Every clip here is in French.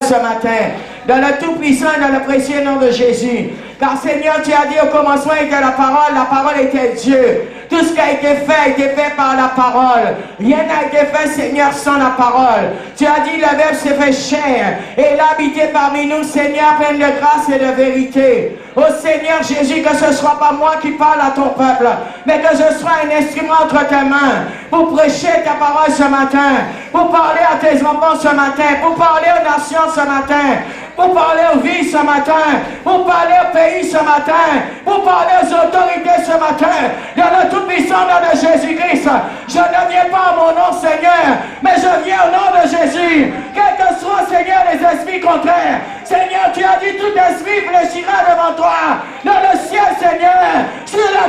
ce matin, dans le tout-puissant et dans le précieux nom de Jésus. Car Seigneur, tu as dit au commencement était la parole était Dieu. Tout ce qui a été fait par la parole. Rien n'a été fait, Seigneur, sans la parole. Tu as dit, le Verbe s'est fait chair et il a habité parmi nous, Seigneur, plein de grâce et de vérité. Ô Seigneur Jésus, que ce ne soit pas moi qui parle à ton peuple, mais que je sois un instrument entre tes mains pour prêcher ta parole ce matin, pour parler à tes enfants ce matin, pour parler aux nations ce matin, pour parler aux vies ce matin, pour parler au pays ce matin, pour parler aux autorités ce matin, dans le tout-puissant nom de Jésus-Christ. Je ne viens pas à mon nom, Seigneur, mais je viens au nom de Jésus. Quels que soient, Seigneur, les esprits contraires, Seigneur, tu as dit tout esprit fléchira devant toi, dans le ciel, Seigneur, sur la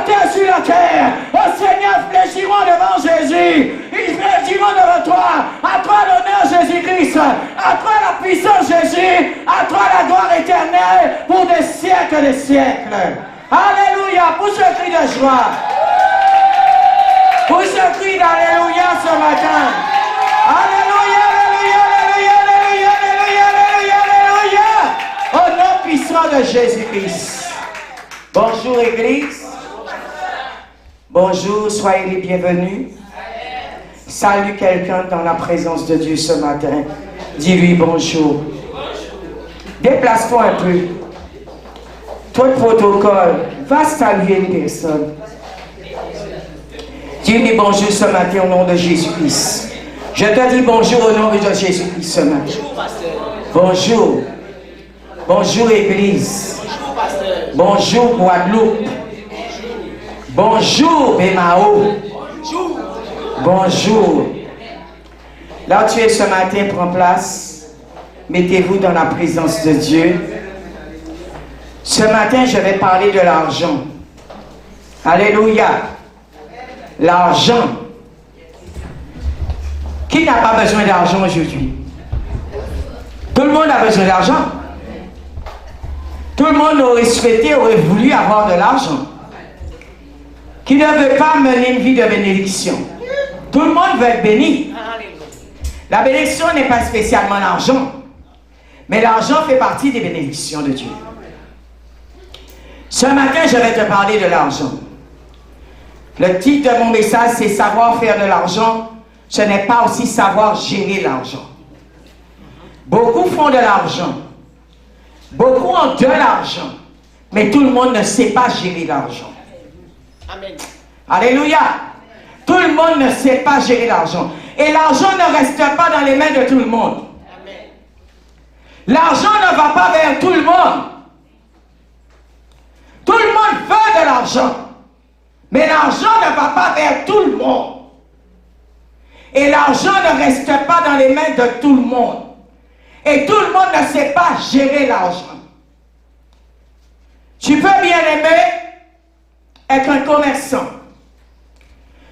terre. Oh Seigneur, fléchiront devant Jésus. Ils fléchiront devant toi. À toi l'honneur, Jésus-Christ. À toi la puissance, Jésus. À toi la gloire éternelle pour des siècles et des siècles. Alléluia, pour ce cri de joie. Pour ce cri d'alléluia ce matin. Alléluia, alléluia, alléluia, alléluia, alléluia, alléluia. Au nom puissant de Jésus-Christ. Bonjour Église. Bonjour, soyez les bienvenus. Salue quelqu'un dans la présence de Dieu ce matin. Dis-lui bonjour. Déplace-toi un peu. Toi, le protocole, va saluer une personne. Dis-lui bonjour ce matin au nom de Jésus-Christ. Je te dis bonjour au nom de Jésus-Christ ce matin. Bonjour. Bonjour Église. Bonjour Guadeloupe. Bonjour Bémao. Bonjour. Là où tu es ce matin, prends place. Mettez-vous dans la présence de Dieu. Ce matin, je vais parler de l'argent. Alléluia. L'argent. Qui n'a pas besoin d'argent aujourd'hui? Tout le monde a besoin d'argent. Tout le monde aurait souhaité, aurait voulu avoir de l'argent. Qui ne veut pas mener une vie de bénédiction? Tout le monde veut être béni. La bénédiction n'est pas spécialement l'argent, mais l'argent fait partie des bénédictions de Dieu. Ce matin, je vais te parler de l'argent. Le titre de mon message, c'est « Savoir faire de l'argent ». Ce n'est pas aussi savoir gérer l'argent. Beaucoup font de l'argent. Beaucoup ont de l'argent. Mais tout le monde ne sait pas gérer l'argent. Amen. Alléluia. Tout le monde ne sait pas gérer l'argent. Et l'argent ne reste pas dans les mains de tout le monde. L'argent ne va pas vers tout le monde. Tout le monde veut de l'argent. Mais l'argent ne va pas vers tout le monde. Et l'argent ne reste pas dans les mains de tout le monde. Et tout le monde ne sait pas gérer l'argent. Tu peux bien aimer être un commerçant.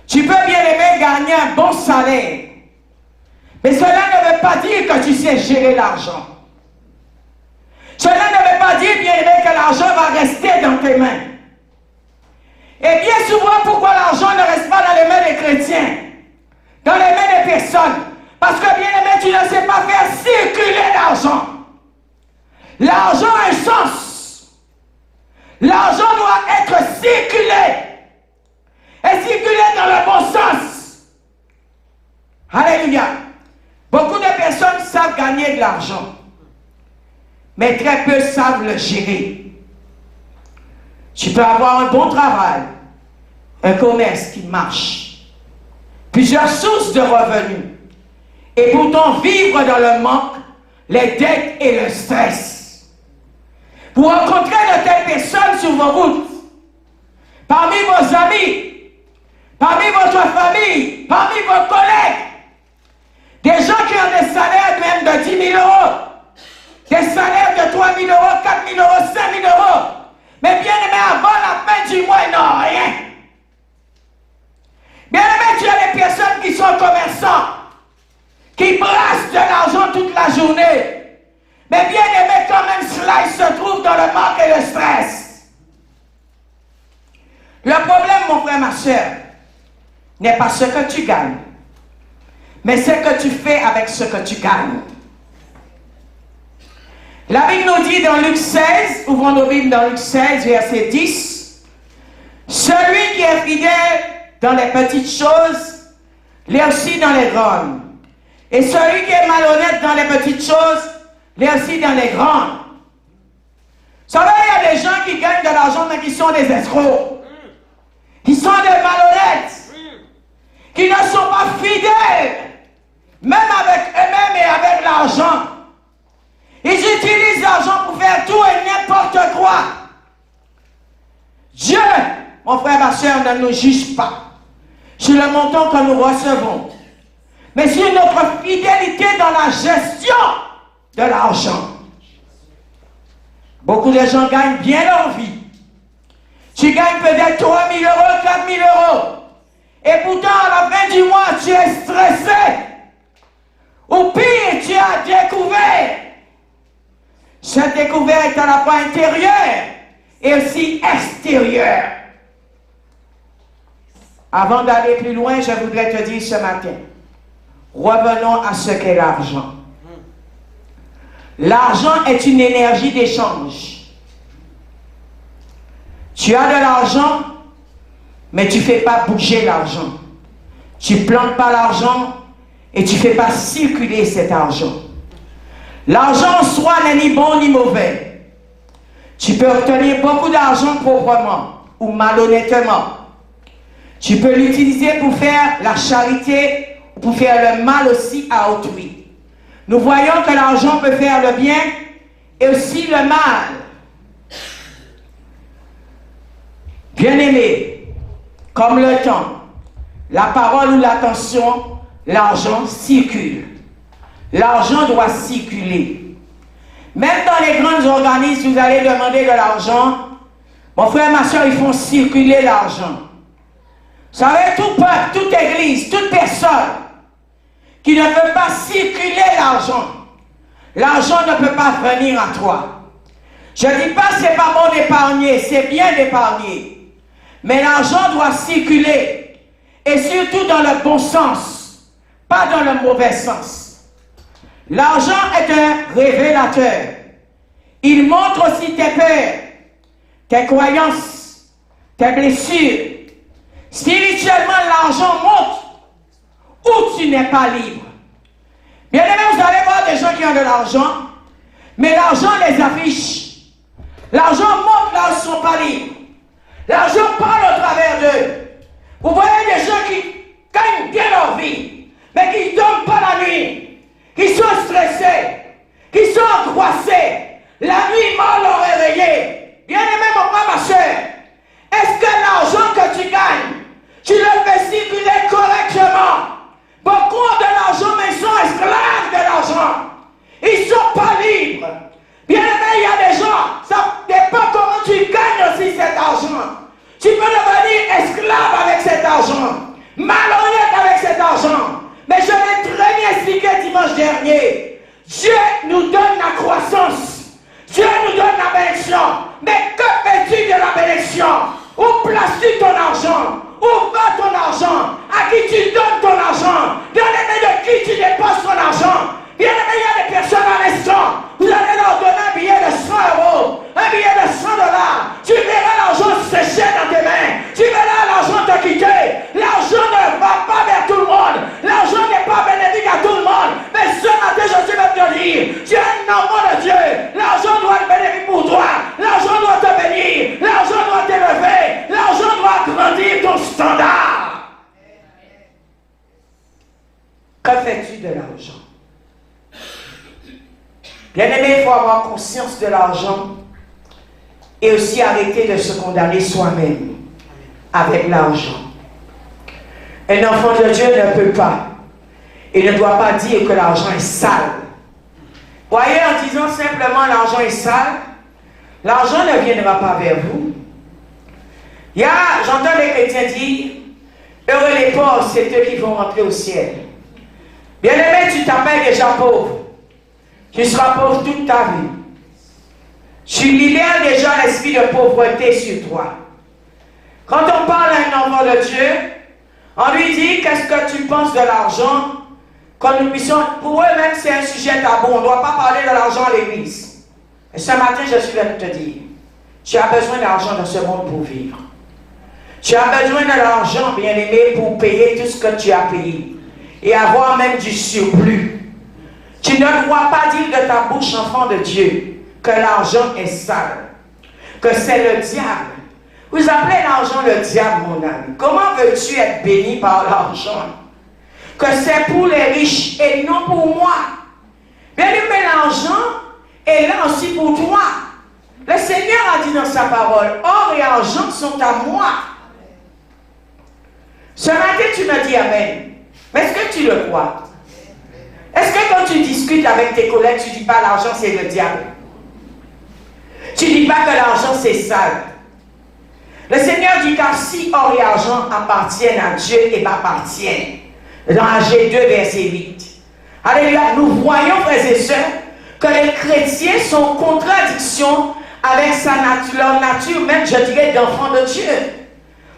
Tu peux bien aimer gagner un bon salaire. Mais cela ne veut pas dire que tu sais gérer l'argent. Cela ne veut pas dire, bien aimé, que l'argent va rester dans tes mains. Et bien souvent, pourquoi l'argent ne reste pas dans les mains des chrétiens? Dans les mains des personnes? Parce que, bien aimé, tu ne sais pas faire circuler l'argent. L'argent a un sens. L'argent doit être circulé. Et circuler dans le bon sens. Alléluia. Beaucoup de personnes savent gagner de l'argent. Mais très peu savent le gérer. Tu peux avoir un bon travail, un commerce qui marche, plusieurs sources de revenus, et pourtant vivre dans le manque, les dettes et le stress. Vous rencontrez de telles personnes sur vos routes, parmi vos amis, parmi votre famille, parmi vos collègues, des gens qui ont des salaires même de 10 000 euros, des salaires de 3 000 euros, 4 000 euros, 5 000 euros. Mais bien aimé, avant la fin du mois, ils n'ont rien. Bien aimé, tu as des personnes qui sont commerçants, qui brassent de l'argent toute la journée. Mais bien aimé, quand même, cela, ils se trouvent dans le manque et le stress. Le problème, mon frère, ma soeur, n'est pas ce que tu gagnes, mais ce que tu fais avec ce que tu gagnes. La Bible nous dit dans Luc 16, ouvrons nos Bibles dans Luc 16, verset 10, celui qui est fidèle dans les petites choses, l'est aussi dans les grandes. Et celui qui est malhonnête dans les petites choses, l'est aussi dans les grandes. Vous savez, il y a des gens qui gagnent de l'argent, mais qui sont des escrocs. Qui sont des malhonnêtes. Qui ne sont pas fidèles, même avec eux-mêmes et avec l'argent. Ils utilisent l'argent pour faire tout et n'importe quoi. Dieu, mon frère, ma soeur, ne nous juge pas sur le montant que nous recevons, mais sur notre fidélité dans la gestion de l'argent. Beaucoup de gens gagnent bien leur vie. Tu gagnes peut-être 3 000 euros, 4 000 euros. Et pourtant, à la fin du mois, tu es stressé. Ou pire, tu as découvert. Cette découverte est à la fois intérieure et aussi extérieure. Avant d'aller plus loin, je voudrais te dire ce matin, revenons à ce qu'est l'argent. L'argent est une énergie d'échange. Tu as de l'argent, mais tu ne fais pas bouger l'argent. Tu ne plantes pas l'argent et tu ne fais pas circuler cet argent. L'argent en soi n'est ni bon ni mauvais. Tu peux obtenir beaucoup d'argent proprement ou malhonnêtement. Tu peux l'utiliser pour faire la charité ou pour faire le mal aussi à autrui. Nous voyons que l'argent peut faire le bien et aussi le mal. Bien-aimé, comme le temps, la parole ou l'attention, l'argent circule. L'argent doit circuler. Même dans les grands organismes, vous allez demander de l'argent. Mon frère, ma soeur, ils font circuler l'argent. Vous savez, tout peuple, toute église, toute personne qui ne peut pas circuler l'argent ne peut pas venir à toi. Je ne dis pas que ce n'est pas bon d'épargner, c'est bien d'épargner. Mais l'argent doit circuler. Et surtout dans le bon sens, pas dans le mauvais sens. L'argent est un révélateur. Il montre aussi tes peurs, tes croyances, tes blessures. Spirituellement, l'argent montre où tu n'es pas libre. Bien aimé, vous allez voir des gens qui ont de l'argent, mais l'argent les affiche. L'argent montre là où ils ne sont pas libres. L'argent parle au travers d'eux. Vous voyez des gens qui gagnent bien leur vie, mais qui ne dorment pas la nuit. Qui sont stressés, qui sont angoissés, la nuit mal au réveillé. Bien aimé mon frère, ma soeur, est-ce que l'argent que tu gagnes, tu le fais circuler correctement? Beaucoup ont de l'argent, mais ils sont esclaves de l'argent. Ils ne sont pas libres. Bien aimé, il y a des gens, ça dépend comment tu gagnes aussi cet argent. Tu peux devenir esclave avec cet argent, malhonnête avec cet argent. Mais je l'ai très bien expliqué dimanche dernier. Dieu nous donne la croissance. Dieu nous donne la bénédiction. Mais que fais-tu de la bénédiction? Où places-tu ton argent? Où va ton argent? À qui tu donnes ton argent? Bien-aimé, de qui tu dépenses ton argent? Bien-aimé, il y a des personnes à l'instant. Vous allez leur donner un billet de 100 euros, un billet de 100 $. Tu verras l'argent sécher dans tes mains. Tu verras l'argent te quitter. L'argent ne va pas vers tout le monde. L'argent n'est pas bénéfique à tout le monde. Mais ce matin, je suis venu te dire, tu es un enfant de Dieu. L'argent doit être bénéfique pour toi. L'argent doit te bénir. L'argent doit t'élever. L'argent doit grandir ton standard. Que fais-tu de l'argent? Bien-aimé, il faut avoir conscience de l'argent et aussi arrêter de se condamner soi-même avec l'argent. Un enfant de Dieu ne peut pas et ne doit pas dire que l'argent est sale. Voyez, en disant simplement l'argent est sale, l'argent ne viendra pas vers vous. J'entends les chrétiens dire, heureux les pauvres, c'est eux qui vont rentrer au ciel. Bien-aimé, tu t'appelles déjà pauvre. Tu seras pauvre toute ta vie. Tu libères déjà l'esprit de pauvreté sur toi. Quand on parle à un enfant de Dieu, on lui dit qu'est-ce que tu penses de l'argent, quand nous puissions, pour eux-mêmes c'est un sujet tabou, on ne doit pas parler de l'argent à l'église. Et ce matin, je suis venu te dire, tu as besoin d'argent dans ce monde pour vivre. Tu as besoin de l'argent, bien-aimé, pour payer tout ce que tu as payé. Et avoir même du surplus. Tu ne dois pas dire de ta bouche, enfant de Dieu, que l'argent est sale. Que c'est le diable. Vous appelez l'argent le diable, mon ami. Comment veux-tu être béni par l'argent? Que c'est pour les riches et non pour moi. Bien-aimé, l'argent est là aussi pour toi. Le Seigneur a dit dans sa parole, or et argent sont à moi. Ce matin, tu me dis amen. Mais est-ce que tu le crois? Est-ce que quand tu discutes avec tes collègues, tu ne dis pas l'argent c'est le diable? Tu ne dis pas que l'argent c'est sale. Le Seigneur dit car si or et argent appartiennent à Dieu et m'appartiennent. Dans Agé 2, verset 8. Alléluia. Nous voyons, frères et sœurs, que les chrétiens sont en contradiction avec leur nature, même je dirais d'enfant de Dieu.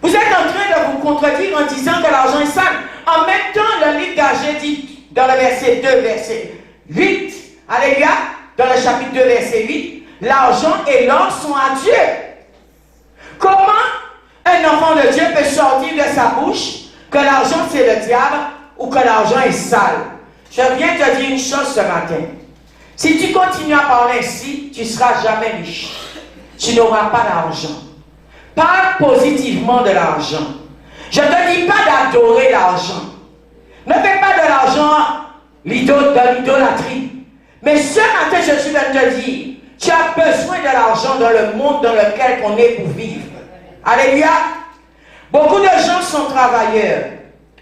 Vous êtes en train de vous contredire en disant que l'argent est sale. En même temps, le livre d'Agé dit dans le verset 2, verset 8, alléluia, dans le chapitre 2, verset 8, l'argent et l'or sont à Dieu. Comment un enfant de Dieu peut sortir de sa bouche que l'argent c'est le diable ou que l'argent est sale? Je viens te dire une chose ce matin. Si tu continues à parler ainsi, tu ne seras jamais riche. Tu n'auras pas d'argent. Parle positivement de l'argent. Je ne te dis pas d'adorer l'argent. Ne fais pas de l'argent de l'idolâtrie. Mais ce matin, je suis venu te dire, tu as besoin de l'argent dans le monde dans lequel on est pour vivre. Alléluia. Beaucoup de gens sont travailleurs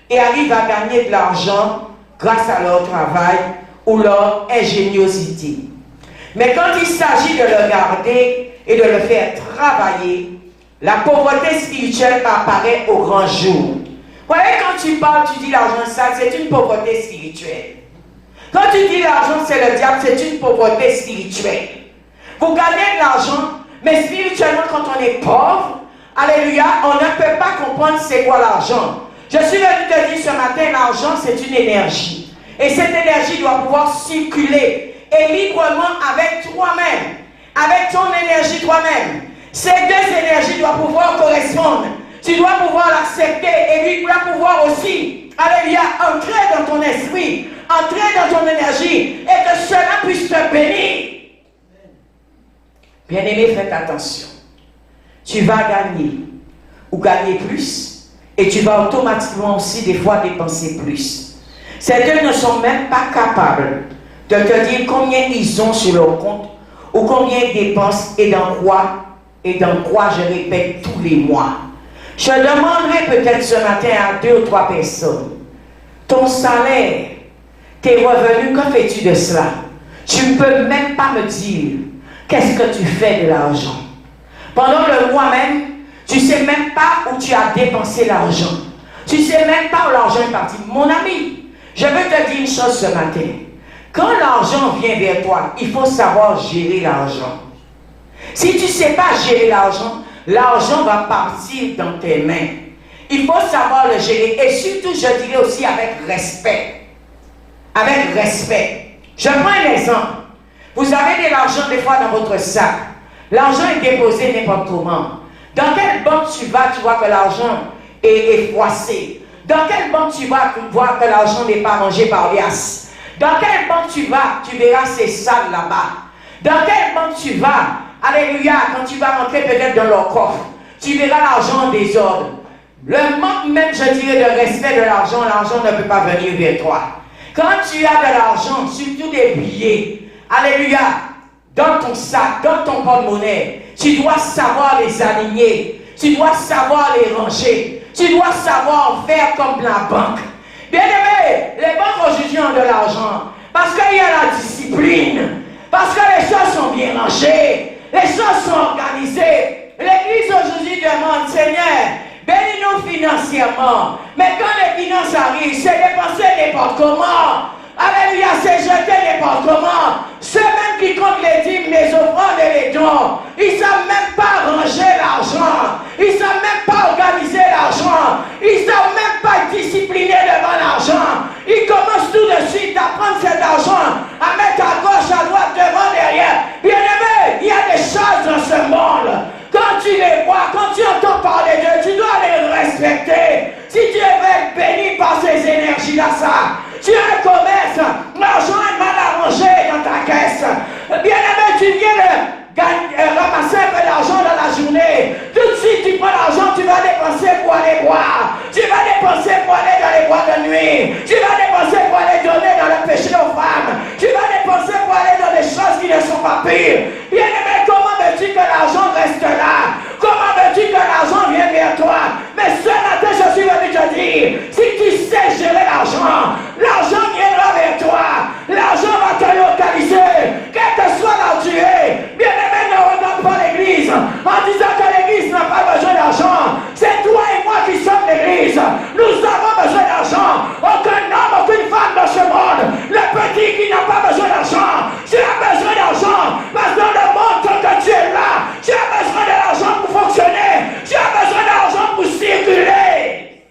et arrivent à gagner de l'argent grâce à leur travail ou leur ingéniosité. Mais quand il s'agit de le garder et de le faire travailler, la pauvreté spirituelle apparaît au grand jour. Vous voyez, quand tu parles, tu dis l'argent sale, c'est une pauvreté spirituelle. Quand tu dis l'argent c'est le diable, c'est une pauvreté spirituelle. Vous gagnez de l'argent, mais spirituellement, quand on est pauvre, alléluia, on ne peut pas comprendre c'est quoi l'argent. Je suis venu te dire ce matin, l'argent c'est une énergie. Et cette énergie doit pouvoir circuler et librement avec toi-même, avec ton énergie toi-même. Ces deux énergies doivent pouvoir correspondre. Tu dois pouvoir l'accepter et lui doit pouvoir aussi, alléluia, entrer dans ton esprit, entrer dans ton énergie et que cela puisse te bénir. Bien-aimé, faites attention. Tu vas gagner ou gagner plus et tu vas automatiquement aussi des fois dépenser plus. Certains ne sont même pas capables de te dire combien ils ont sur leur compte ou combien ils dépensent et dans quoi je répète tous les mois. Je demanderai peut-être ce matin à 2 ou 3 personnes, ton salaire, tes revenus, que fais-tu de cela? Tu ne peux même pas me dire qu'est-ce que tu fais de l'argent. Pendant le mois même, tu ne sais même pas où tu as dépensé l'argent. Tu ne sais même pas où l'argent est parti. Mon ami, je veux te dire une chose ce matin. Quand l'argent vient vers toi, il faut savoir gérer l'argent. Si tu ne sais pas gérer l'argent, l'argent va partir dans tes mains. Il faut savoir le gérer. Et surtout, je dirais aussi avec respect. Avec respect. Je prends un exemple. Vous avez de l'argent des fois dans votre sac. L'argent est déposé n'importe comment. Dans quelle banque tu vas, tu vois que l'argent est froissé. Dans quelle banque tu vas, tu vois que l'argent n'est pas mangé par lias. Dans quelle banque tu vas, tu verras c'est sale là-bas. Dans quelle banque tu vas, alléluia, quand tu vas rentrer peut-être dans leur coffre, tu verras l'argent en désordre. Le manque même, je dirais, de respect de l'argent ne peut pas venir vers toi. Quand tu as de l'argent, surtout des billets, alléluia, dans ton sac, dans ton porte-monnaie, tu dois savoir les aligner, tu dois savoir les ranger, tu dois savoir faire comme la banque. Bien aimé, les banques aujourd'hui ont de l'argent parce qu'il y a la discipline, parce que les choses sont bien rangées, les choses sont organisées. L'église aujourd'hui demande, Seigneur, bénis-nous financièrement. Mais quand les finances arrivent, c'est dépenser n'importe comment. Alléluia, c'est jeter n'importe comment. Ceux même qui comptent les dîmes, les offrandes et les dons, ils ne savent même pas ranger l'argent. Ils ne savent même pas organiser l'argent. Ils ne savent même pas être disciplinés devant l'argent. Ils commencent tout de suite à prendre cet argent, à mettre à gauche, à droite, devant, derrière. Bien-aimé, Tu as un commerce, l'argent est mal arrangé dans ta caisse. Bien-aimé, tu viens de ramasser un peu d'argent dans la journée. Tout de suite, tu prends l'argent, tu vas dépenser pour aller boire. Tu vas dépenser pour aller dans les boîtes de nuit. Tu vas dépenser pour aller donner dans le péché aux femmes. Tu vas dépenser pour aller dans des choses qui ne sont pas pures. Bien-aimé, comment veux-tu que l'argent reste là? Comment veux-tu que l'argent vienne vers toi? Mais ce matin, je suis venu te dire, si tu sais gérer l'argent, l'argent viendra vers toi. L'argent va te localiser. Quel que soit là où tu es. Bien-aimé, ne regarde pas l'église en disant que l'église n'a pas besoin d'argent. C'est toi et moi qui sommes l'église. Nous avons besoin d'argent. Aucun homme, aucune femme dans ce monde. Le petit qui n'a pas besoin d'argent. Tu as besoin d'argent. Parce que dans le monde, tant que tu es là, tu as besoin de l'argent pour fonctionner. Tu as besoin d'argent pour circuler.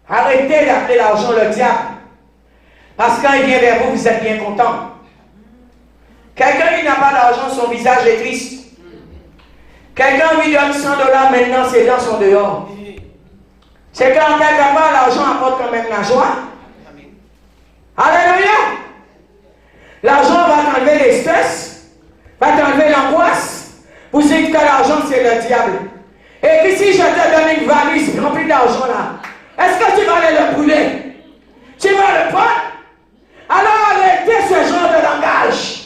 Arrêtez d'appeler l'argent le diable. Parce que quand il vient vers vous, vous êtes bien content. Quelqu'un qui n'a pas d'argent, son visage est triste. Quelqu'un lui donne $100, maintenant ses dents sont dehors. C'est quand quelque part l'argent apporte quand même la joie. Alléluia. L'argent va t'enlever les stress, va t'enlever l'angoisse. Vous dites que l'argent c'est le diable. Et puis si je te donne une valise remplie d'argent là, est-ce que tu vas aller le brûler? Tu vas le prendre? Alors arrêtez ce genre de langage.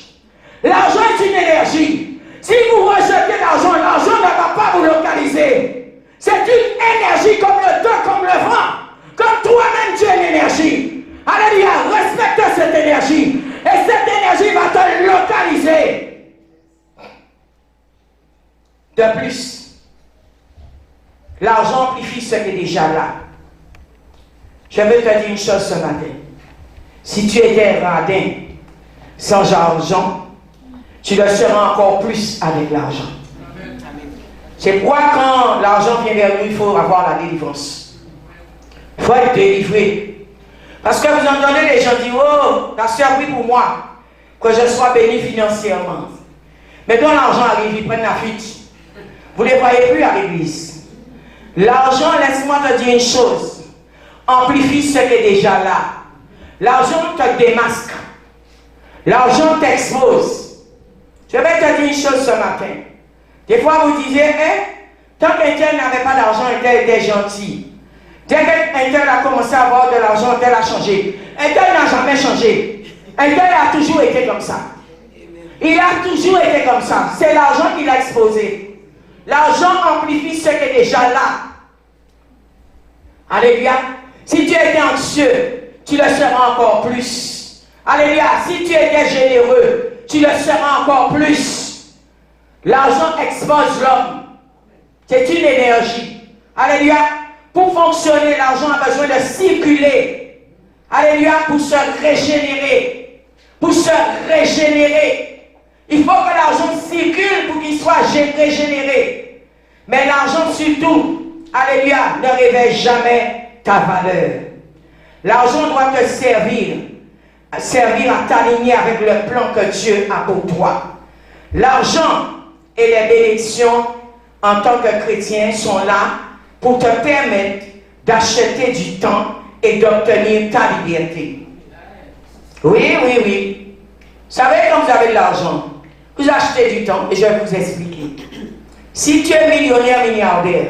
L'argent est une énergie. Si vous rejetez l'argent, l'argent ne va pas vous localiser. C'est une énergie comme le temps, comme le vent. Comme toi-même tu es une énergie. Alléluia, respecte cette énergie. Et cette énergie va te localiser. De plus, l'argent amplifie ce qui est déjà là. Je veux te dire une chose ce matin. Si tu étais radin, sans argent, tu le seras encore plus avec l'argent. C'est pourquoi quand l'argent vient vers nous, il faut avoir la délivrance. Il faut être délivré. Parce que vous entendez les gens dire, oh, la soeur prie pour moi, que je sois béni financièrement. Mais quand l'argent arrive, ils prennent la fuite. Vous ne les voyez plus à l'église. L'argent, laisse-moi te dire une chose, amplifie ce qui est déjà là. L'argent te démasque. L'argent t'expose. Je vais te dire une chose ce matin. Des fois, vous disiez, tant qu'un tel n'avait pas d'argent, un tel était gentil. Dès qu'un tel a commencé à avoir de l'argent, un tel a changé. Un tel n'a jamais changé. Un tel a toujours été comme ça. Il a toujours été comme ça. C'est l'argent qui l'a exposé. L'argent amplifie ce qui est déjà là. Alléluia. Si tu étais anxieux, tu le seras encore plus. Alléluia. Si tu étais généreux, tu le seras encore plus. L'argent expose l'homme. C'est une énergie. Alléluia. Pour fonctionner, l'argent a besoin de circuler. Alléluia. Pour se régénérer. Pour se régénérer. Il faut que l'argent circule pour qu'il soit régénéré. Mais l'argent surtout, alléluia, ne révèle jamais ta valeur. L'argent doit te servir à t'aligner avec le plan que Dieu a pour toi. L'argent et les bénédictions en tant que chrétien sont là pour te permettre d'acheter du temps et d'obtenir ta liberté. Oui, oui, oui. Vous savez, quand vous avez de l'argent, vous achetez du temps et je vais vous expliquer. Si tu es millionnaire, milliardaire,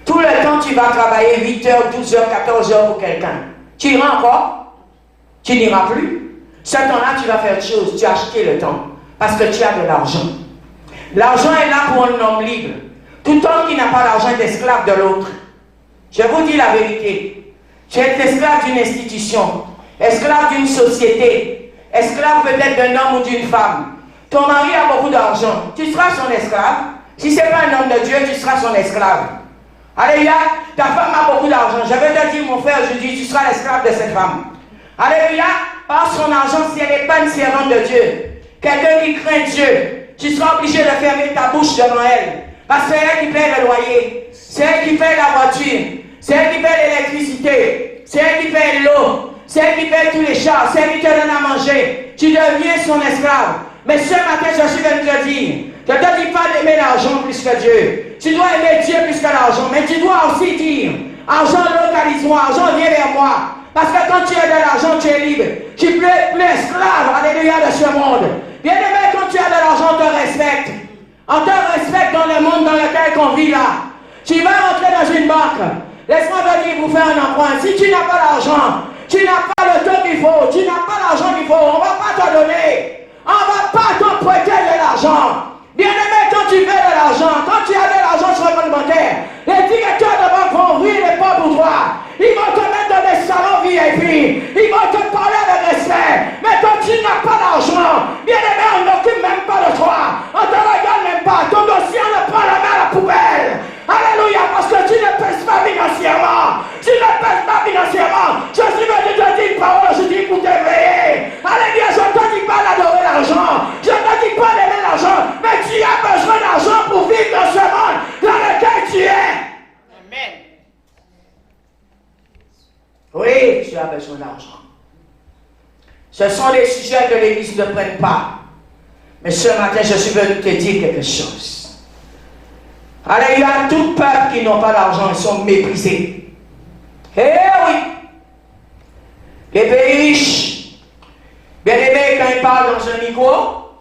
tout le temps tu vas travailler 8 heures, 12 heures, 14 heures pour quelqu'un. Tu iras encore? Tu n'iras plus. Ce temps-là, tu vas faire autre chose. Tu as acheté le temps parce que tu as de l'argent. L'argent est là pour un homme libre. Tout homme qui n'a pas d'argent est esclave de l'autre. Je vous dis la vérité. Tu es esclave d'une institution, esclave d'une société, esclave peut-être d'un homme ou d'une femme. Ton mari a beaucoup d'argent. Tu seras son esclave. Si ce n'est pas un homme de Dieu, tu seras son esclave. Alléluia. Ta femme a beaucoup d'argent. Je vais te dire, mon frère, aujourd'hui, tu seras l'esclave de cette femme. Alléluia. Par son argent, si elle n'est pas une servante de Dieu, quelqu'un qui craint Dieu, tu seras obligé de fermer ta bouche devant elle. Parce que c'est elle qui paie le loyer. C'est elle qui paie la voiture. C'est elle qui paie l'électricité. C'est elle qui paie l'eau. C'est elle qui paie tous les chars. C'est elle qui te donne à manger. Tu deviens son esclave. Mais ce matin, je suis venu te dire, je ne te dis pas d'aimer l'argent plus que Dieu. Tu dois aimer Dieu plus que l'argent. Mais tu dois aussi dire, argent localise-moi, argent viens vers moi. Parce que quand tu as de l'argent, tu es libre. Tu es plus esclave, alléluia, de ce monde. Bien-aimé, quand tu as de l'argent, on te respecte. On te respecte dans le monde dans lequel on vit là. Tu vas rentrer dans une banque. Laisse-moi te dire, vous faire un emprunt. Si tu n'as pas l'argent, tu n'as pas le taux qu'il faut, tu n'as pas l'argent qu'il faut, on ne va pas te donner. On ne va pas t'emprunter de l'argent. Bien-aimé, quand tu fais de l'argent, quand tu as de l'argent sur le compte bancaire, les directeurs de banque vont ouvrir les portes pour toi. Ils vont te mettre dans des salons VIP. Ils vont te parler avec respect. Mais quand tu n'as pas d'argent, bien-aimé, on n'occupe même pas de toi. On ne te regarde même pas. Ton dossier, on le prend la main à la poubelle. Alléluia, parce que tu ne pèses pas financièrement. Tu ne pèses pas financièrement. Je suis venu te dire une parole, je dis pour t'éveiller. Alléluia, je ne te dis pas d'adorer l'argent. Je ne te dis pas d'aimer l'argent. Mais tu as besoin d'argent pour vivre dans ce monde dans lequel tu es. Amen. Oui, tu as besoin d'argent. Ce sont des sujets que l'Église ne prenne pas. Mais ce matin, je suis venu te dire quelque chose. Alléluia, tout peuple qui n'ont pas d'argent, ils sont méprisés. Eh oui. Les pays riches, bien aimés, quand ils parlent dans un micro,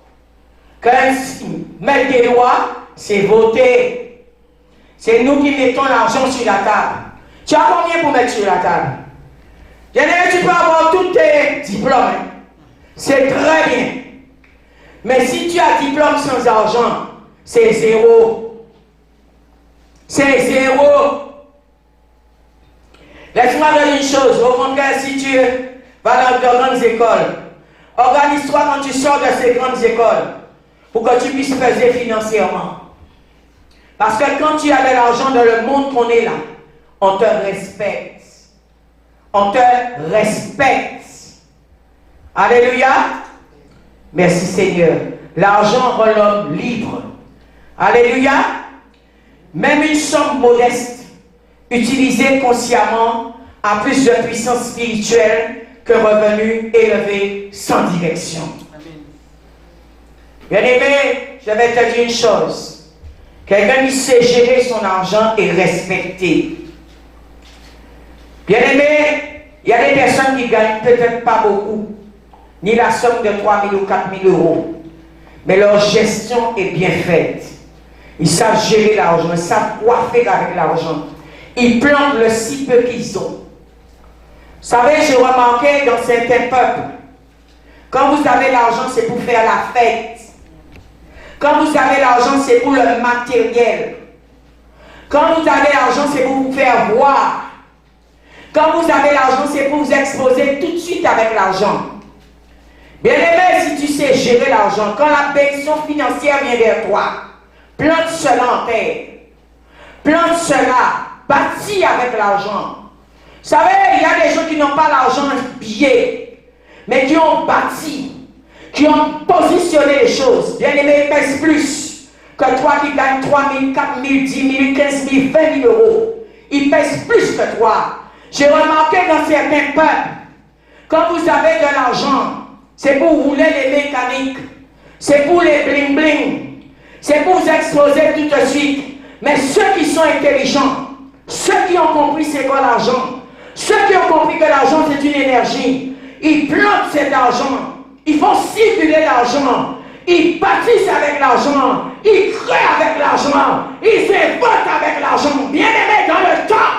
quand ils mettent des lois, c'est voter. C'est nous qui mettons l'argent sur la table. Tu as combien pour mettre sur la table? Bien aimé, tu peux avoir tous tes diplômes. C'est très bien. Mais si tu as diplôme sans argent, c'est zéro. C'est zéro. Laisse-moi dire une chose. Au contraire, si tu vas dans de grandes écoles, organise-toi quand tu sors de ces grandes écoles pour que tu puisses peser financièrement. Parce que quand tu as de l'argent dans le monde qu'on est là, on te respecte. On te respecte. Alléluia. Merci Seigneur. L'argent rend l'homme libre. Alléluia. Même une somme modeste, utilisée consciemment, a plus de puissance spirituelle que revenu élevé sans direction. Bien-aimé, je vais te dire une chose. Quelqu'un qui sait gérer son argent est respecté. Bien-aimé, il y a des personnes qui gagnent peut-être pas beaucoup, ni la somme de 3 000 ou 4 000 euros, mais leur gestion est bien faite. Ils savent gérer l'argent, ils savent quoi faire avec l'argent. Ils plantent le si peu qu'ils ont. Vous savez, j'ai remarqué dans certains peuples, quand vous avez l'argent, c'est pour faire la fête. Quand vous avez l'argent, c'est pour le matériel. Quand vous avez l'argent, c'est pour vous faire voir. Quand vous avez l'argent, c'est pour vous exposer tout de suite avec l'argent. Bien aimé, si tu sais gérer l'argent, quand la bénédiction financière vient vers toi, plante cela en terre. Plante cela. Bâtis avec l'argent. Vous savez, il y a des gens qui n'ont pas l'argent billet, mais qui ont bâti, qui ont positionné les choses. Bien aimé, ils pèsent plus que toi qui gagnes 3 000, 4 000, 10 000, 15 000, 20 000 euros. Ils pèsent plus que toi. J'ai remarqué dans certains peuples, quand vous avez de l'argent, c'est pour rouler les mécaniques, c'est pour les bling-bling. C'est pour vous exposer tout de suite. Mais ceux qui sont intelligents, ceux qui ont compris c'est quoi l'argent, ceux qui ont compris que l'argent c'est une énergie, ils plantent cet argent, ils font circuler l'argent, ils bâtissent avec l'argent, ils créent avec l'argent, ils inventent avec l'argent. Bien aimé, dans le temps,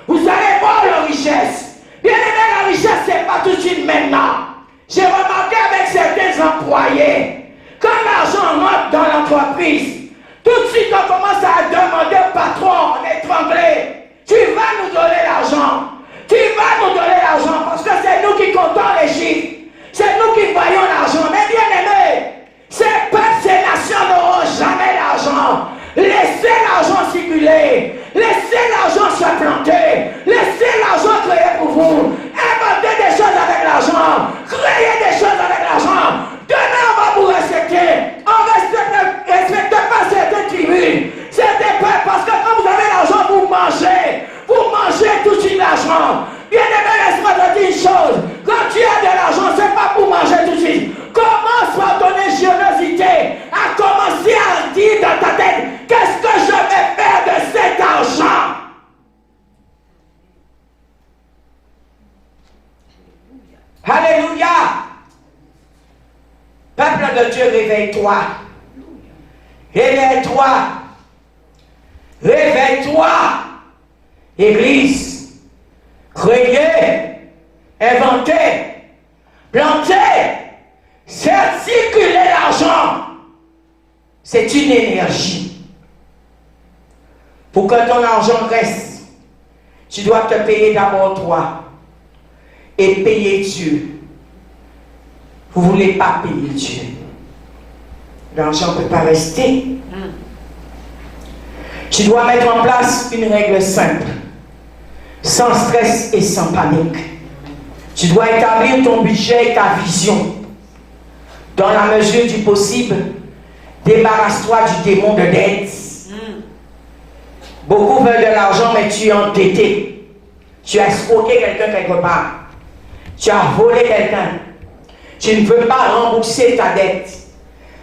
vous allez voir la richesse. Bien aimé, la richesse c'est pas tout de suite maintenant. J'ai remarqué avec certains employés, quand l'argent rentre dans l'entreprise, tout de suite on commence à demander au patron, on est étranglé, tu vas nous donner l'argent, tu vas nous donner l'argent, parce que c'est nous qui comptons les chiffres, c'est nous qui voyons l'argent. Mais bien aimé, ces peuples, ces nations n'auront jamais l'argent. Laissez l'argent circuler, laissez l'argent se planter, laissez l'argent créer pour vous, inventez des choses avec l'argent, créez des choses avec l'argent. Demain, on va vous respecter. On ne respecte pas certaines tribus, certains peuples, parce que quand vous avez l'argent, vous mangez tout de suite l'argent. Bien aimé, laisse-moi te dire une chose. Quand tu as de l'argent, ce n'est pas pour manger tout de suite. Alléluia. Peuple de Dieu, réveille-toi. Réveille-toi. Réveille-toi. Église, créez, inventez, plantez, faire circuler l'argent. C'est une énergie. Pour que ton argent reste, tu dois te payer d'abord toi et payer Dieu. Vous ne voulez pas payer Dieu. L'argent ne peut pas rester. Tu dois mettre en place une règle simple, sans stress et sans panique. Tu dois établir ton budget et ta vision. Dans la mesure du possible, débarrasse-toi du démon de dette. Beaucoup veulent de l'argent, mais tu es endetté. Tu as escroqué quelqu'un quelque part. Tu as volé quelqu'un. Tu ne veux pas rembourser ta dette.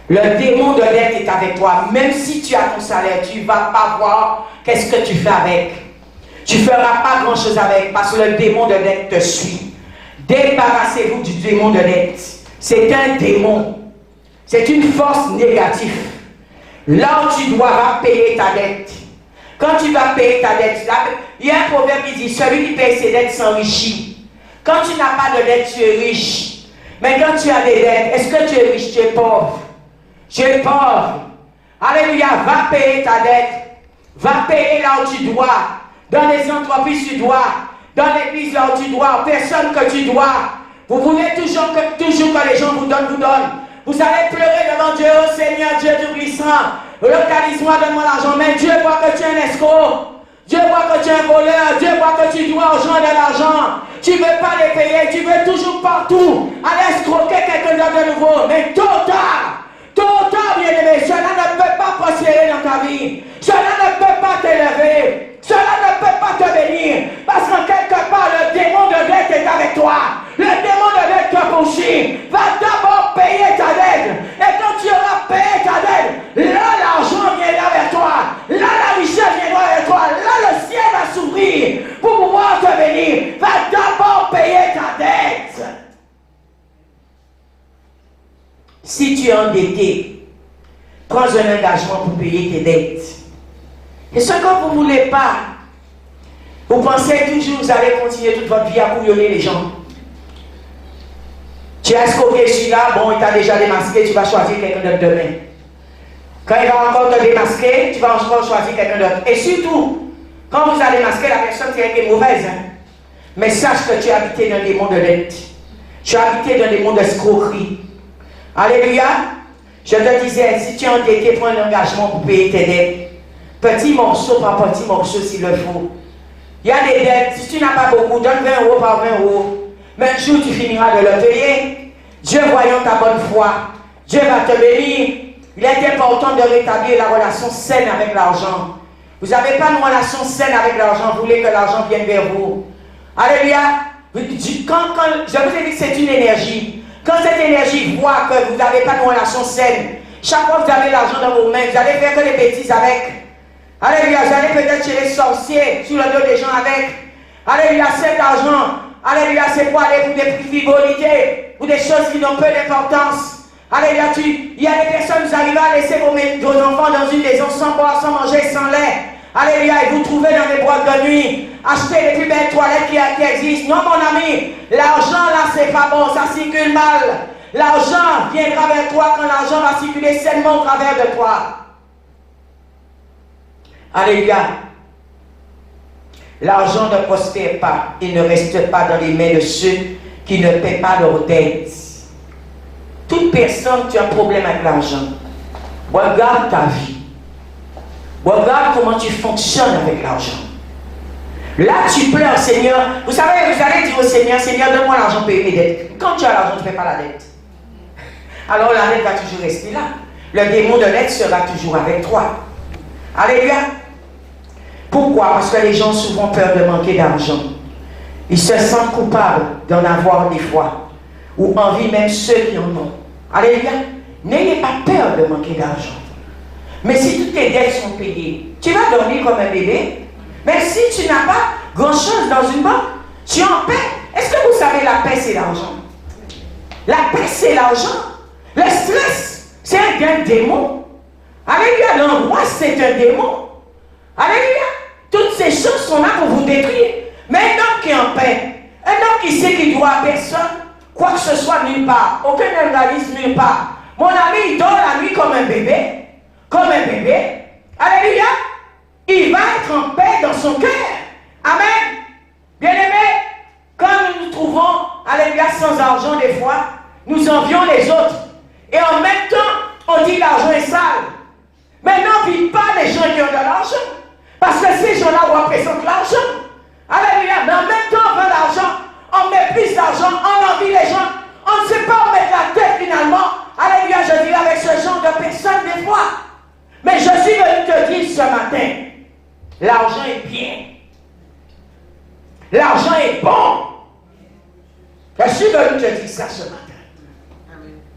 Le démon de dette est avec toi. Même si tu as ton salaire, tu ne vas pas voir qu'est-ce que tu fais avec. Tu ne feras pas grand-chose avec parce que le démon de dette te suit. Débarrassez-vous du démon de dette. C'est un démon. C'est une force négative. Là où tu dois payer ta dette. Quand tu vas payer ta dette, il y a un proverbe qui dit, celui qui paye ses dettes s'enrichit. Quand tu n'as pas de dette, tu es riche. Mais quand tu as des dettes, est-ce que tu es riche? Tu es pauvre. Tu es pauvre. Alléluia, va payer ta dette. Va payer là où tu dois. Dans les entreprises, tu dois. Dans l'église, là où tu dois. Personne que tu dois. Vous voulez toujours que les gens vous donnent. Vous allez pleurer devant Dieu, oh Seigneur, Dieu Tout-Puissant. Localise-moi, donne-moi l'argent. Mais Dieu voit que tu es un escroc. Dieu voit que tu es un voleur. Dieu voit que tu dois aux gens de l'argent. Tu ne veux pas les payer. Tu veux toujours partout aller escroquer quelqu'un d'autre de nouveau. Mais tôt ou tard, bien-aimé, cela ne peut pas prospérer dans ta vie. Cela ne peut pas t'élever. Cela ne peut pas te bénir. Parce qu'en quelque part, le démon de dette est avec toi. Le démon de dette te poursuit. Va d'abord payer ta dette. Et quand tu auras payé ta dette, là l'argent viendra vers toi. Là la richesse viendra vers toi. Là le ciel va s'ouvrir pour pouvoir te bénir. Va d'abord payer ta dette. Si tu es endetté, prends un engagement pour payer tes dettes. Et ce que vous ne voulez pas, vous pensez toujours que vous allez continuer toute votre vie à couillonner les gens. Tu as escroqué celui-là, bon, il t'a déjà démasqué, tu vas choisir quelqu'un d'autre demain. Quand il va encore te démasquer, tu vas encore choisir quelqu'un d'autre. Et surtout, quand vous allez masquer la personne qui est mauvaise, mais sache que tu as habité dans des mondes de dette. Tu as habité dans des mondes d'escroquerie. Alléluia. Je te disais, si tu es endetté, prends un engagement pour payer tes dettes. Petit morceau par petit morceau s'il le faut. Il y a des dettes, si tu n'as pas beaucoup, donne 20 € par 20 €. Mais un jour tu finiras de le payer. Dieu voyant ta bonne foi, Dieu va te bénir. Il est important de rétablir la relation saine avec l'argent. Vous n'avez pas une relation saine avec l'argent, vous voulez que l'argent vienne vers vous. Alléluia. Je vous ai dit que c'est une énergie. Quand cette énergie voit que vous n'avez pas une relation saine, chaque fois que vous avez l'argent dans vos mains, vous allez faire que des bêtises avec. Alléluia, vous allez peut-être chez les sorciers, sur le dos des gens avec. Alléluia, cet argent, alléluia, c'est pour aller pour des frivolités, pour des choses qui n'ont peu d'importance. Alléluia, il y a des personnes, vous arrivez à laisser vos enfants dans une maison sans boire, sans manger, sans lait. Alléluia, et vous trouvez dans les boîtes de nuit, achetez les plus belles toilettes qui existent. Non, mon ami, l'argent là, c'est pas bon, ça circule mal. L'argent viendra vers toi quand l'argent va circuler sainement au travers de toi. Alléluia. L'argent ne prospère pas et ne reste pas dans les mains de ceux qui ne paient pas leurs dettes. Toute personne qui a un problème avec l'argent, regarde ta vie. Regarde comment tu fonctionnes avec l'argent. Là, tu pleures, Seigneur. Vous savez, vous allez dire au Seigneur, Seigneur, donne-moi l'argent pour payer mes dettes. Quand tu as l'argent, tu ne fais pas la dette. Alors la dette va toujours rester là. Le démon de dette sera toujours avec toi. Alléluia. Pourquoi? Parce que les gens ont souvent peur de manquer d'argent. Ils se sentent coupables d'en avoir des fois. Ou envient même ceux qui en ont. Alléluia. N'ayez pas peur de manquer d'argent. Mais si toutes tes dettes sont payées, tu vas dormir comme un bébé. Mais si tu n'as pas grand-chose dans une banque, tu es en paix. Est-ce que vous savez la paix, c'est l'argent? La paix, c'est l'argent. Le stress, c'est un démon. Alléluia. L'angoisse, c'est un démon. Alléluia. Toutes ces choses sont là pour vous détruire. Mais un homme qui est en paix, un homme qui sait qu'il doit à personne, quoi que ce soit nulle part, aucun organisme nulle part. Mon ami, il dort la nuit comme un bébé. Comme un bébé. Alléluia. Il va être en paix dans son cœur. Amen. Bien-aimés, quand nous nous trouvons, alléluia, sans argent des fois, nous envions les autres. Et en même temps, on dit l'argent est sale. Mais n'envie pas les gens qui ont de l'argent. Parce que ces gens-là représentent l'argent. Alléluia. Mais en même temps, on veut l'argent. On met plus d'argent. On envie les gens. On ne sait pas où mettre la tête finalement. Alléluia, je dis avec ce genre de personnes des fois. Mais je suis venu te dire ce matin, l'argent est bien. L'argent est bon. Je suis venu te dire ça ce matin.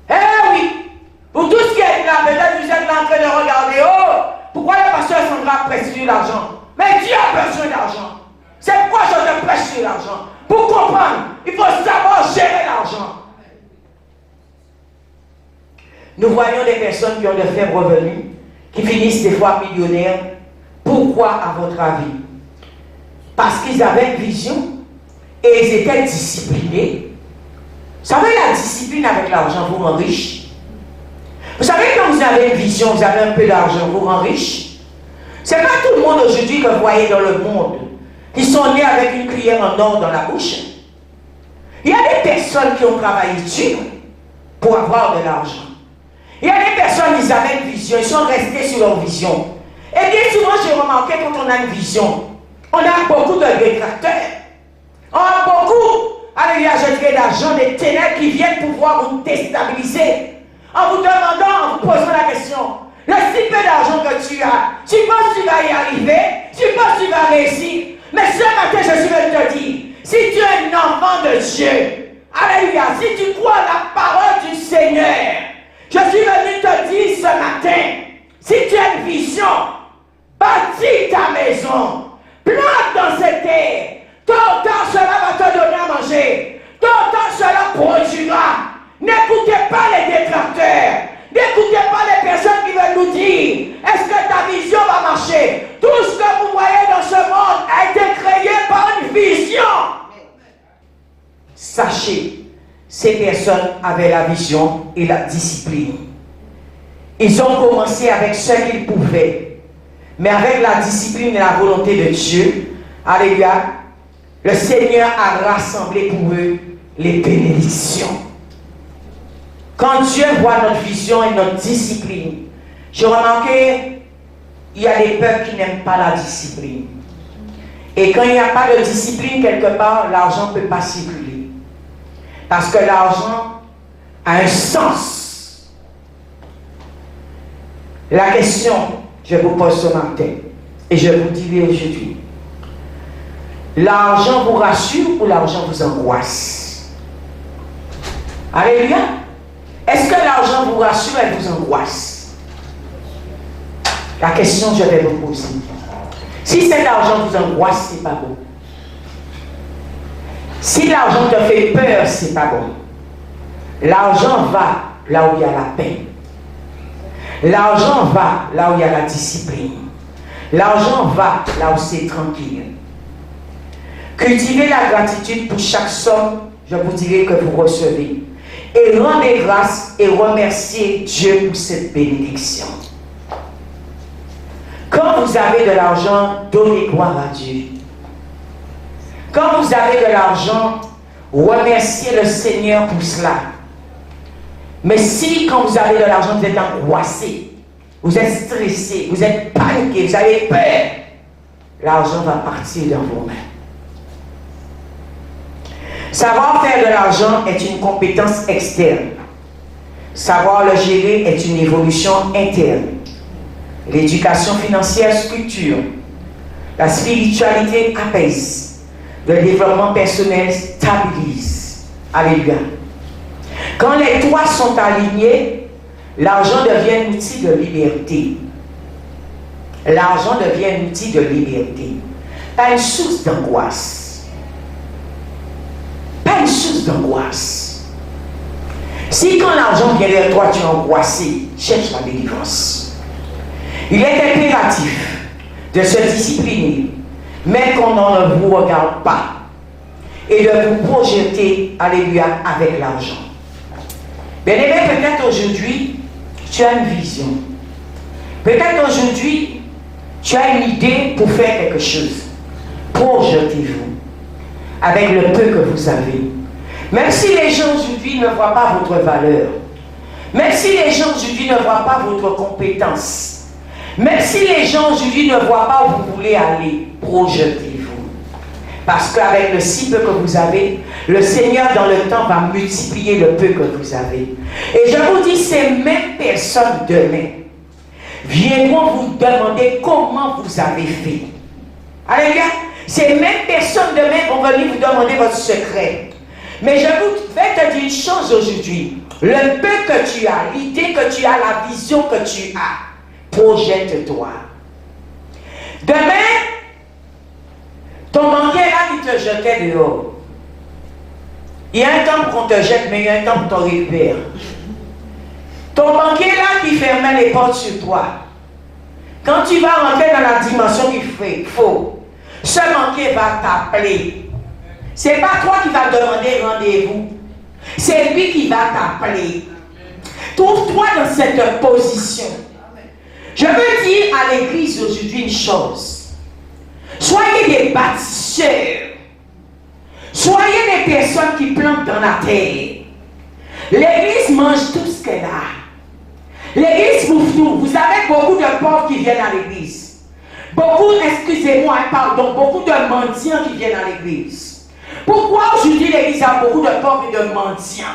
Eh oui, pour tout ce qui est là, peut-être vous êtes là en train de regarder, oh, pourquoi le pasteur Sandra prêche sur l'argent? Mais Dieu a besoin d'argent. C'est pourquoi je te prêche sur l'argent. Pour comprendre, il faut savoir gérer l'argent. Nous voyons des personnes qui ont de faibles revenus, qui finissent des fois millionnaires. Pourquoi, à votre avis? Parce qu'ils avaient une vision et ils étaient disciplinés. Vous savez, la discipline avec l'argent vous rend riche. Vous savez, quand vous avez une vision, vous avez un peu d'argent, vous rend riche. Ce n'est pas tout le monde aujourd'hui que vous voyez dans le monde qui sont nés avec une cuillère en or dans la bouche. Il y a des personnes qui ont travaillé dur pour avoir de l'argent. Il y a des personnes, ils avaient une vision, ils sont restés sur leur vision. Et bien souvent, j'ai remarqué, quand on a une vision, on a beaucoup de détracteurs. On a beaucoup, alléluia, je dirais, d'argent, des ténèbres qui viennent pouvoir vous déstabiliser. En vous demandant, en vous posant la question, le si peu d'argent que tu as, tu penses que tu vas y arriver? Tu penses que tu vas réussir? Mais ce matin, je suis venu te dire, si tu es un enfant de Dieu, alléluia, si tu crois la parole du Seigneur, je suis venu te dire ce matin, si tu as une vision, bâtis ta maison, plante dans cette terre, tôt ou tard cela va te donner à manger, tôt ou tard cela produira. N'écoutez pas les détracteurs, n'écoutez pas les personnes qui veulent nous dire, est-ce que ta vision va marcher? Tout ce que vous voyez dans ce monde a été créé par une vision. Sachez, ces personnes avaient la vision et la discipline. Ils ont commencé avec ce qu'ils pouvaient. Mais avec la discipline et la volonté de Dieu, alléluia, le Seigneur a rassemblé pour eux les bénédictions. Quand Dieu voit notre vision et notre discipline, j'ai remarqué, il y a des peuples qui n'aiment pas la discipline. Et quand il n'y a pas de discipline quelque part, l'argent ne peut pas circuler. Parce que l'argent a un sens. La question, je vous pose ce matin, et je vous dirai aujourd'hui, l'argent vous rassure ou l'argent vous angoisse? Alléluia. Est-ce que l'argent vous rassure et vous angoisse? La question je vais vous poser. Si cet argent vous angoisse, c'est pas bon. Si l'argent te fait peur, c'est pas bon. L'argent va là où il y a la paix. L'argent va là où il y a la discipline. L'argent va là où c'est tranquille. Cultivez la gratitude pour chaque somme, je vous dirai, que vous recevez. Et rendez grâce et remerciez Dieu pour cette bénédiction. Quand vous avez de l'argent, donnez gloire à Dieu. Quand vous avez de l'argent, remerciez le Seigneur pour cela. Mais si quand vous avez de l'argent, vous êtes angoissé, vous êtes stressé, vous êtes paniqué, vous avez peur, l'argent va partir dans vos mains. Savoir faire de l'argent est une compétence externe. Savoir le gérer est une évolution interne. L'éducation financière structure. La spiritualité apaise. Le développement personnel stabilise. Alléluia. Quand les trois sont alignés, l'argent devient un outil de liberté. L'argent devient un outil de liberté. Pas une source d'angoisse. Pas une source d'angoisse. Si quand l'argent vient vers toi, tu es angoissé, cherche la délivrance. Il est impératif de se discipliner, mais qu'on ne vous regarde pas, et de vous projeter, alléluia, avec l'argent. Bien-aimé, peut-être aujourd'hui, tu as une vision. Peut-être aujourd'hui, tu as une idée pour faire quelque chose. Projetez-vous avec le peu que vous avez. Même si les gens aujourd'hui ne voient pas votre valeur, même si les gens aujourd'hui ne voient pas votre compétence, même si les gens aujourd'hui ne voient pas où vous voulez aller, projetez-vous. Parce qu'avec le si peu que vous avez, le Seigneur dans le temps va multiplier le peu que vous avez. Et je vous dis, ces mêmes personnes demain viendront vous demander comment vous avez fait. Alléluia. Ces mêmes personnes demain vont venir vous demander votre secret. Mais je vous vais te dire une chose aujourd'hui. Le peu que tu as, l'idée que tu as, la vision que tu as, projette-toi. Demain, ton banquier là qui te jetait dehors. Il y a un temps pour qu'on te jette, mais il y a un temps pour qu'on te récupère. Ton banquier là qui fermait les portes sur toi. Quand tu vas rentrer dans la dimension qu'il faut, ce banquier va t'appeler. Ce n'est pas toi qui vas demander rendez-vous. C'est lui qui va t'appeler. Trouve-toi dans cette position. Je veux dire à l'église aujourd'hui une chose. Soyez des bâtisseurs. Soyez des personnes qui plantent dans la terre. L'église mange tout ce qu'elle a. L'église bouffe tout. Vous avez beaucoup de pauvres qui viennent à l'église. Beaucoup, excusez-moi, pardon, beaucoup de mendiants qui viennent à l'église. Pourquoi aujourd'hui l'église a beaucoup de pauvres et de mendiants?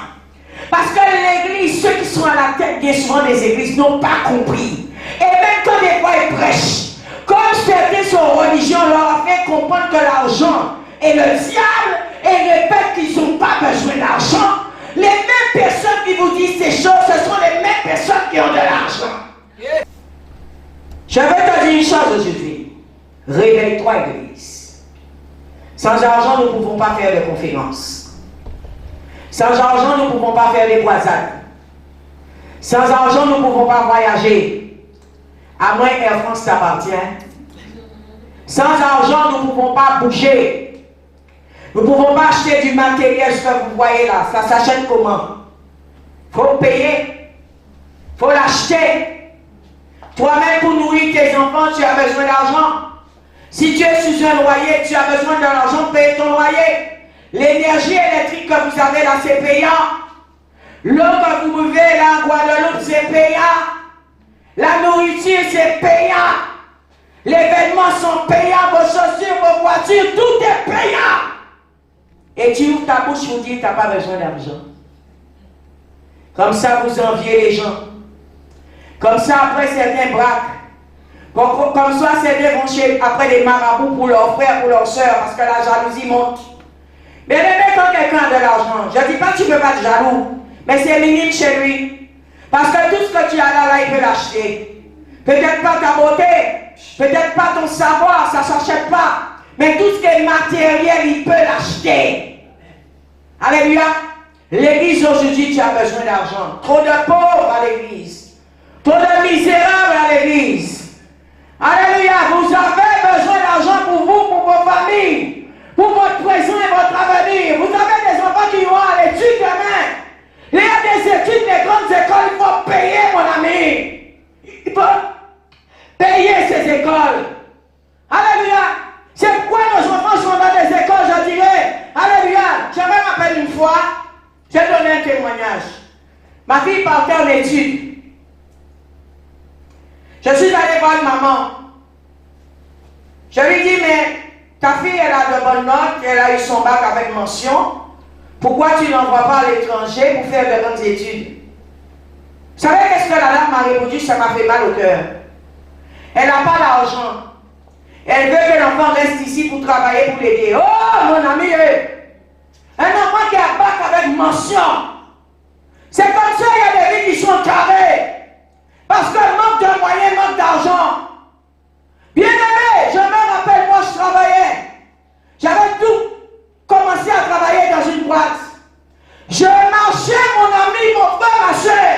Parce que l'église, ceux qui sont à la tête bien souvent des églises n'ont pas compris. Et même quand des fois ils prêchent, comme certains sont religieux, on leur a fait comprendre que l'argent est le diable et répètent qu'ils n'ont pas besoin d'argent. Les mêmes personnes qui vous disent ces choses, ce sont les mêmes personnes qui ont de l'argent. Je vais te dire une chose aujourd'hui. Réveille-toi, église. Sans argent, nous ne pouvons pas faire de conférences. Sans argent, nous ne pouvons pas faire des croisades. Sans argent, nous ne pouvons pas voyager. À moins qu'Air France t'appartient. Sans argent, nous ne pouvons pas bouger. Nous ne pouvons pas acheter du matériel, ce que vous voyez là. Ça s'achète comment? Il faut payer. Il faut l'acheter. Toi-même, pour nourrir tes enfants, tu as besoin d'argent. Si tu es sous un loyer, tu as besoin de l'argent pour payer ton loyer. L'énergie électrique que vous avez là, c'est payant. L'eau que vous buvez là, en Guadeloupe, c'est payant. La nourriture, c'est payant. Les vêtements sont payants, vos chaussures, vos voitures, tout est payant. Et tu ouvres ta bouche pour dire que tu n'as pas besoin d'argent. Comme ça, vous enviez les gens. Comme ça, après, certains braquent. Comme ça, certains vont après des marabouts pour leurs frères, pour leurs soeurs, parce que la jalousie monte. Mais même quand quelqu'un a de l'argent, je ne dis pas que tu ne peux pas être jaloux, mais c'est minime chez lui. Parce que tout ce que tu as là, il peut l'acheter. Peut-être pas ta beauté, peut-être pas ton savoir, ça ne s'achète pas. Mais tout ce qui est matériel, il peut l'acheter. Alléluia. L'église aujourd'hui, tu as besoin d'argent. Trop de pauvres à l'église. Trop de misérables à l'église. Alléluia. Vous avez besoin d'argent pour vous, pour vos familles, pour votre présent et votre avenir. Vous avez des enfants qui vont à l'étude demain. Il y a des études, des grandes écoles, il faut payer, mon ami. Il faut payer ces écoles. Alléluia. C'est pourquoi nos enfants sont dans des écoles, je dirais. Alléluia. Je me rappelle une fois, j'ai donné un témoignage. Ma fille partait en études. Je suis allé voir maman. Je lui dis, mais ta fille, elle a de bonnes notes, elle a eu son bac avec mention. Pourquoi tu n'envoies pas à l'étranger pour faire de bonnes études? Vous savez qu'est-ce que la dame m'a répondu? Ça m'a fait mal au cœur. Elle n'a pas d'argent. Elle veut que l'enfant reste ici pour travailler, pour l'aider. Oh, mon ami, un enfant qui a bac avec mention. C'est comme ça, il y a des vies qui sont carrées. Parce que manque de moyens, manque d'argent. Bien aimé, je me rappelle, moi je travaillais. J'avais tout commencé à travailler dans une boîte. Je marchais, mon ami, mon frère, ma soeur,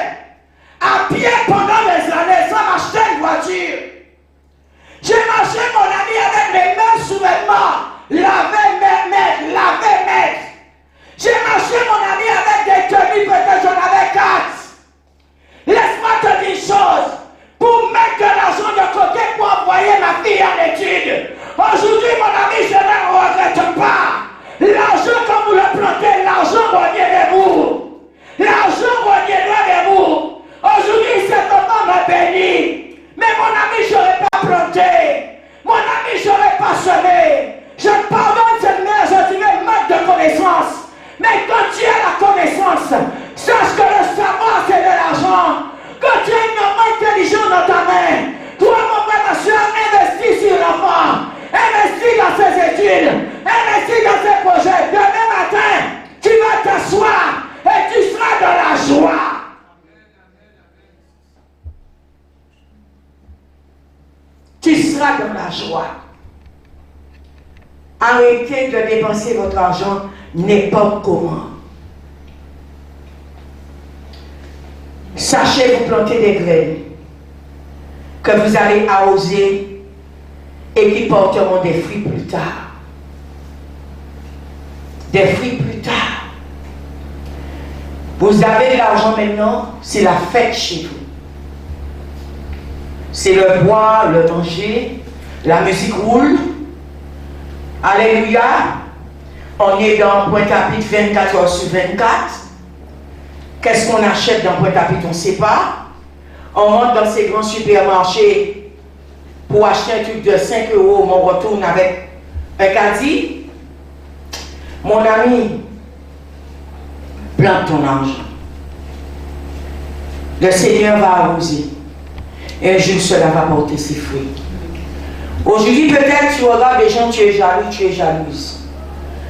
à pied pendant des années sans m'acheter une voiture. J'ai marché, mon ami, avec les mêmes sous-vêtements, lavé maître. J'ai marché, mon ami, avec des tenues, peut-être j'en avais 4. Laisse-moi te dire une chose. Pour mettre de l'argent de côté pour envoyer ma fille en études. Aujourd'hui, mon ami, je ne regrette pas. L'argent, quand vous le plantez, l'argent reviendra de vous. L'argent reviendra de vous. Aujourd'hui, cet homme m'a béni. Mais mon ami, je n'aurais pas planté. Mon ami, je n'aurais pas semé. Je pardonne cette mère, je dirais manque de connaissance. Mais quand tu as la connaissance, sache que le savoir, c'est de l'argent. Quand tu as une main intelligente dans ta main, toi, mon frère, ma soeur, investis sur l'enfant. Investis dans ses études. Investis dans ses projets. Demain matin, tu vas t'asseoir et tu seras dans la joie. Tu seras dans la joie. Arrêtez de dépenser votre argent n'importe comment. Sachez vous planter des graines que vous allez arroser et qui porteront des fruits plus tard. Des fruits plus tard. Vous avez de l'argent maintenant, c'est la fête chez vous. C'est le boire, le manger, la musique roule. Alléluia. On est dans Pointe-à-Pitre 24 heures sur 24. Qu'est-ce qu'on achète dans Pointe-à-Pitre, on ne sait pas. On rentre dans ces grands supermarchés pour acheter un truc de 5 €, on retourne avec un caddie. Mon ami, plante ton argent. Le Seigneur va arroser. Et un jour, cela va porter ses fruits. Aujourd'hui, peut-être tu regardes des gens, tu es jaloux, tu es jalouse.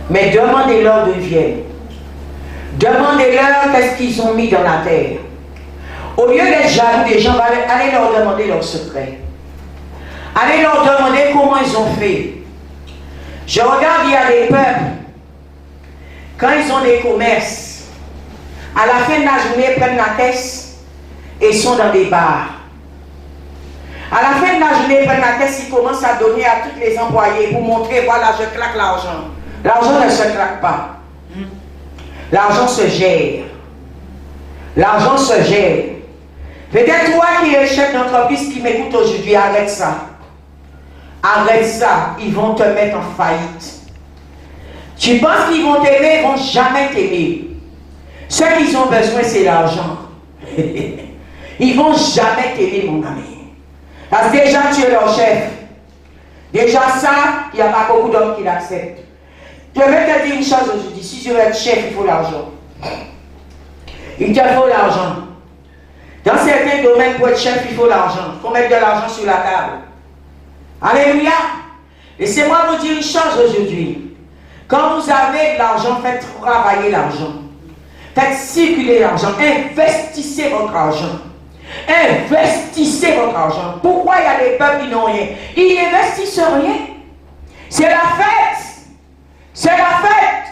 Mais demandez-leur d'où ils viennent. Demandez-leur qu'est-ce qu'ils ont mis dans la terre. Au lieu d'être jaloux des gens, allez leur demander leurs secrets. Allez leur demander comment ils ont fait. Je regarde, il y a des peuples, quand ils ont des commerces, à la fin de la journée, ils prennent la caisse et ils sont dans des bars. À la fin de la journée, ils prennent la caisse, ils commencent à donner à tous les employés pour montrer, voilà, je claque l'argent. L'argent ne se claque pas. L'argent se gère. L'argent se gère. Peut-être toi qui es chef d'entreprise qui m'écoute aujourd'hui, arrête ça. Arrête ça. Ils vont te mettre en faillite. Tu penses qu'ils vont t'aimer, ils ne vont jamais t'aimer. Ce qu'ils ont besoin, c'est l'argent. Ils ne vont jamais t'aimer, mon ami. Parce que déjà, tu es leur chef. Déjà ça, il n'y a pas beaucoup d'hommes qui l'acceptent. Je vais te dire une chose aujourd'hui. Si tu veux être chef, il faut l'argent. Il te faut l'argent. Dans certains domaines, pour être chef, il faut l'argent. Il faut mettre de l'argent sur la table. Alléluia. Laissez-moi vous dire une chose aujourd'hui. Quand vous avez de l'argent, faites travailler l'argent. Faites circuler l'argent. Investissez votre argent. Investissez votre argent. Pourquoi il y a des peuples qui n'ont rien? Ils n'investissent rien. C'est la fête. C'est la fête.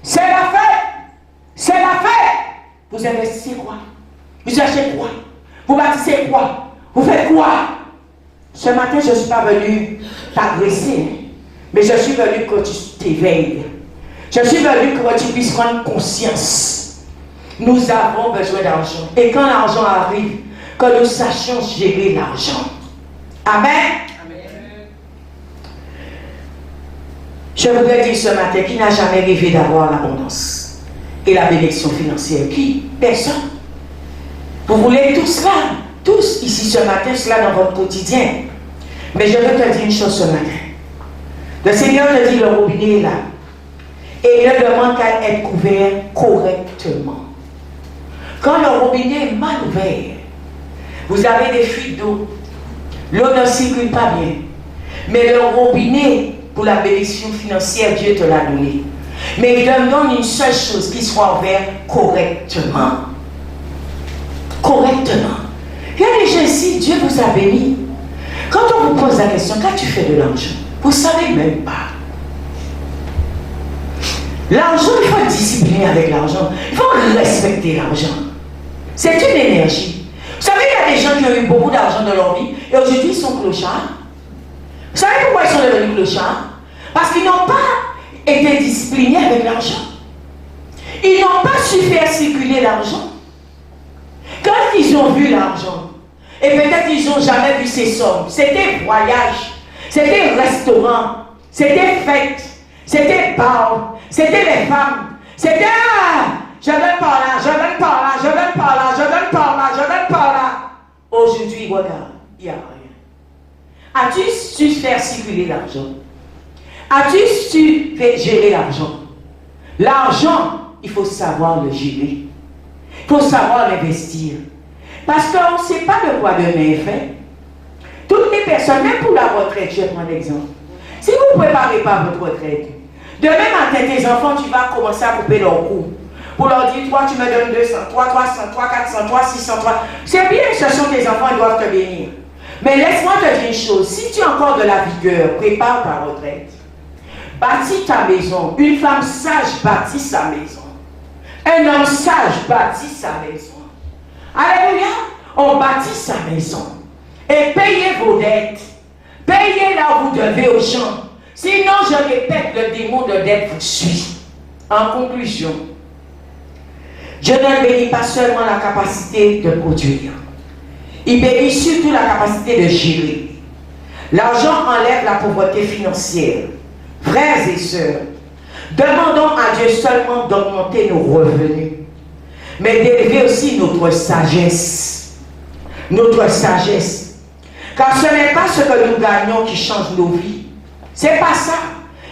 C'est la fête. C'est la fête. Vous investissez quoi? Vous achetez quoi? Vous bâtissez quoi? Vous faites quoi? Ce matin, je ne suis pas venu t'agresser, mais je suis venu que tu t'éveilles. Je suis venu que tu puisses prendre conscience. Nous avons besoin d'argent. Et quand l'argent arrive, que nous sachions gérer l'argent. Amen. Je voudrais dire ce matin, qui n'a jamais rêvé d'avoir l'abondance et la bénédiction financière? Qui? Personne. Vous voulez tout cela, tous ici ce matin, cela dans votre quotidien. Mais je veux te dire une chose ce matin. Le Seigneur te dit, le robinet est là. Et il ne demande qu'à être couvert correctement. Quand le robinet est mal ouvert, vous avez des fuites d'eau. L'eau ne circule pas bien. Mais le robinet, pour la bénédiction financière, Dieu te l'a donné. Mais il demande une seule chose, qu'il soit ouvert correctement. Correctement. Il y a des gens ici, Dieu vous a béni. Quand on vous pose la question, qu'as-tu fait de l'argent? Vous ne savez même pas. L'argent, il faut être discipliné avec l'argent. Il faut respecter l'argent. C'est une énergie. Vous savez, il y a des gens qui ont eu beaucoup d'argent dans leur vie et aujourd'hui ils sont clochards. Vous savez pourquoi ils sont devenus clochards? Parce qu'ils n'ont pas été disciplinés avec l'argent. Ils n'ont pas su faire circuler l'argent. Quand ils ont vu l'argent, et peut-être ils n'ont jamais vu ces sommes, c'était voyage, c'était restaurant, c'était fête, c'était bar, c'était les femmes, c'était je donne par là, je donne par là, je donne par là, je donne par là, je donne par là. Aujourd'hui, regarde, il n'y a rien. As-tu su faire circuler l'argent? As-tu su faire gérer l'argent? L'argent, il faut savoir le gérer. Il faut savoir l'investir. Parce qu'on ne sait pas de quoi demain est fait. Toutes les personnes, même pour la retraite, je vais prendre l'exemple. Si vous ne préparez pas votre retraite, demain matin, tes enfants, tu vas commencer à couper leur cou. Pour leur dire, toi, tu me donnes 200, toi, 300, toi, 400, toi, 600, toi. C'est bien, ce sont tes enfants, ils doivent te bénir. Mais laisse-moi te dire une chose. Si tu as encore de la vigueur, prépare ta retraite. Bâtis ta maison. Une femme sage bâtit sa maison. Un homme sage bâtit sa maison. Alléluia. On bâtit sa maison. Et payez vos dettes. Payez là où vous devez aux gens. Sinon, je répète, le démon de dette vous suit. En conclusion, Dieu ne bénit pas seulement la capacité de produire. Il bénit surtout la capacité de gérer. L'argent enlève la pauvreté financière. Frères et sœurs, demandons à Dieu seulement d'augmenter nos revenus, mais d'élever aussi notre sagesse. Notre sagesse. Car ce n'est pas ce que nous gagnons qui change nos vies. C'est pas ça.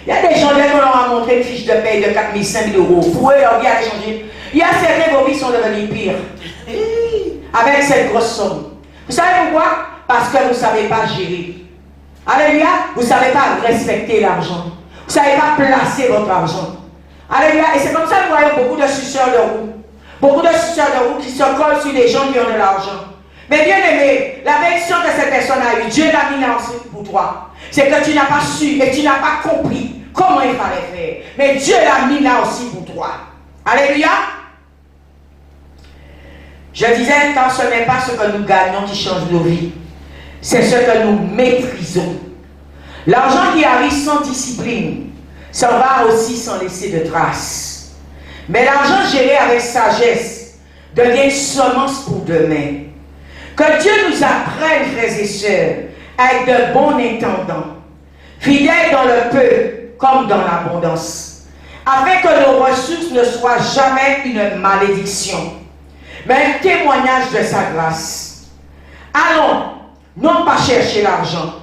Il y a des gens, dès qu'on leur a montré une fiche de paye de 4 000, 5 000 euros, pour eux, leur vie a changé. Il y a certains vos vies sont devenues pires. Avec cette grosse somme. Vous savez pourquoi? Parce que vous ne savez pas gérer. Alléluia. Vous ne savez pas respecter l'argent. Vous ne savez pas placer votre argent. Alléluia. Et c'est comme ça que nous voyons beaucoup de suceurs de roue. Beaucoup de suceurs de roue qui se collent sur des gens qui ont de l'argent. Mais bien aimé, la bénédiction que cette personne a eue, Dieu l'a mis ensuite pour toi. C'est que tu n'as pas su et tu n'as pas compris comment il fallait faire. Mais Dieu l'a mis là aussi pour toi. Alléluia. Je disais, car ce n'est pas ce que nous gagnons qui change nos vies. C'est ce que nous maîtrisons. L'argent qui arrive sans discipline s'en va aussi sans laisser de traces. Mais l'argent géré avec sagesse devient une semence pour demain. Que Dieu nous apprenne, frères et sœurs, à être de bons intendants, fidèles dans le peu comme dans l'abondance, afin que nos ressources ne soient jamais une malédiction, mais un témoignage de sa grâce. Allons, non pas chercher l'argent,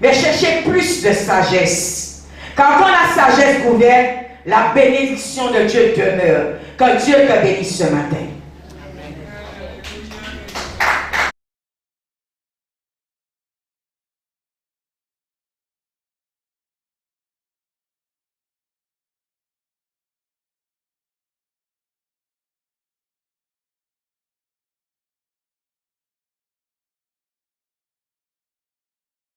mais chercher plus de sagesse. Car quand la sagesse gouverne, la bénédiction de Dieu demeure. Que Dieu te bénisse ce matin.